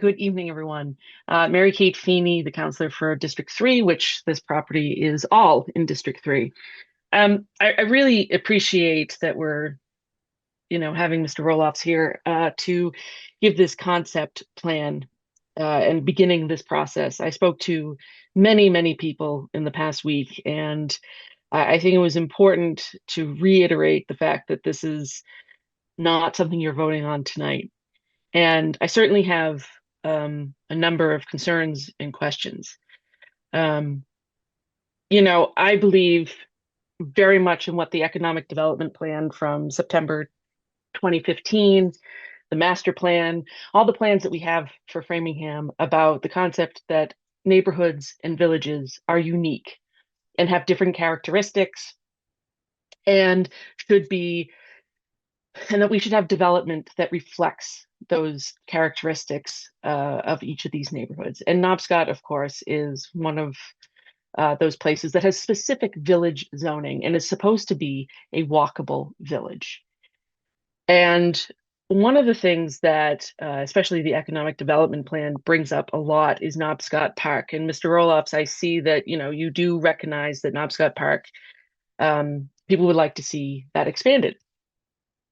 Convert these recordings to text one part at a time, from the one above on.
Good evening, everyone. Mary Kate Feeney, the counselor for District 3, which this property is all in District 3. I really appreciate that we're, having Mr. Roelofs here to give this concept plan and beginning this process. I spoke to many, many people in the past week, and I think it was important to reiterate the fact that this is not something you're voting on tonight. And I certainly have a number of concerns and questions. Um, I believe very much in what the economic development plan from September 2015, the master plan, all the plans that we have for Framingham about the concept that neighborhoods and villages are unique and have different characteristics and should be and that we should have development that reflects those characteristics of each of these neighborhoods. And Nobscot, of course, is one of those places that has specific village zoning and is supposed to be a walkable village. And one of the things that, especially the economic development plan, brings up a lot is Nobscot Park. And Mr. Roelofs, I see that you do recognize that Nobscot Park, people would like to see that expanded.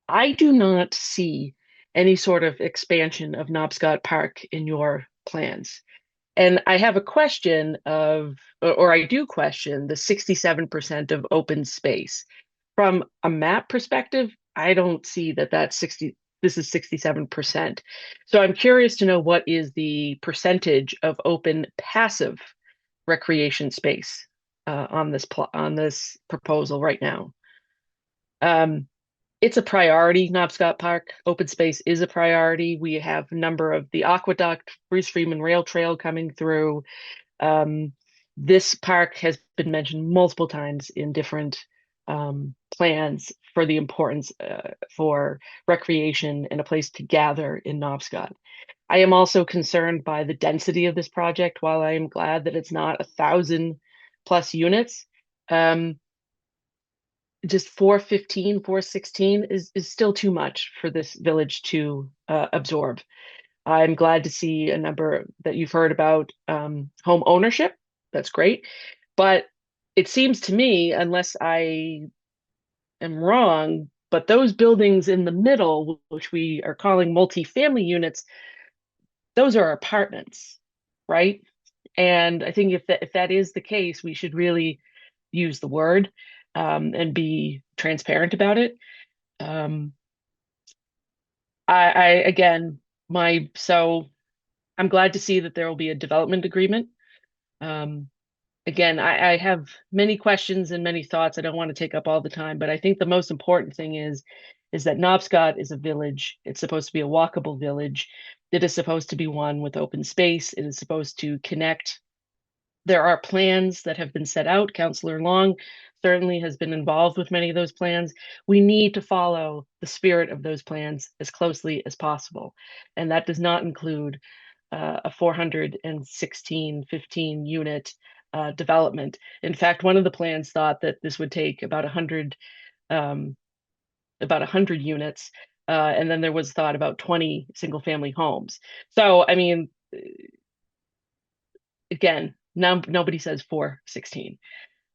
I do not see any sort of expansion of Nobscot Park in your plans. And I have a question or I do question the 67% of open space. From a map perspective, I don't see this is 67%. So I'm curious to know what is the percentage of open passive recreation space on this proposal right now. Um, it's a priority. Knobscot Park open space is a priority. We have a number of the Aqueduct, Bruce Freeman Rail Trail coming through. Um, this park has been mentioned multiple times in different plans for the importance for recreation and a place to gather in Knobscot. I am also concerned by the density of this project. While I am glad that it's not 1,000+ units, um, just 415, 416 is still too much for this village to absorb. I'm glad to see a number that you've heard about home ownership. That's great. But it seems to me, unless I am wrong, but those buildings in the middle, which we are calling multifamily units, those are apartments, right? And I think if that is the case, we should really use the word and be transparent about it. Um, I again, I'm glad to see that there will be a development agreement. Um, again, I have many questions and many thoughts. I don't want to take up all the time, but I think the most important thing is that Nobscot is a village. It's supposed to be a walkable village. It is supposed to be one with open space. It is supposed to connect. There are plans that have been set out. Councilor Long certainly has been involved with many of those plans. We need to follow the spirit of those plans as closely as possible. And that does not include a 416, 15 unit development. In fact, one of the plans thought that this would take um, about 100 units. And then there was thought about 20 single family homes. So, I mean, again, now nobody says 416.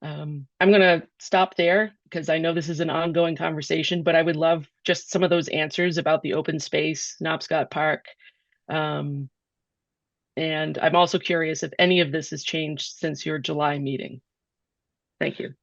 I'm going to stop there because I know this is an ongoing conversation, but I would love just some of those answers about the open space, Knobscot Park. Um, and I'm also curious if any of this has changed since your July meeting. Thank you.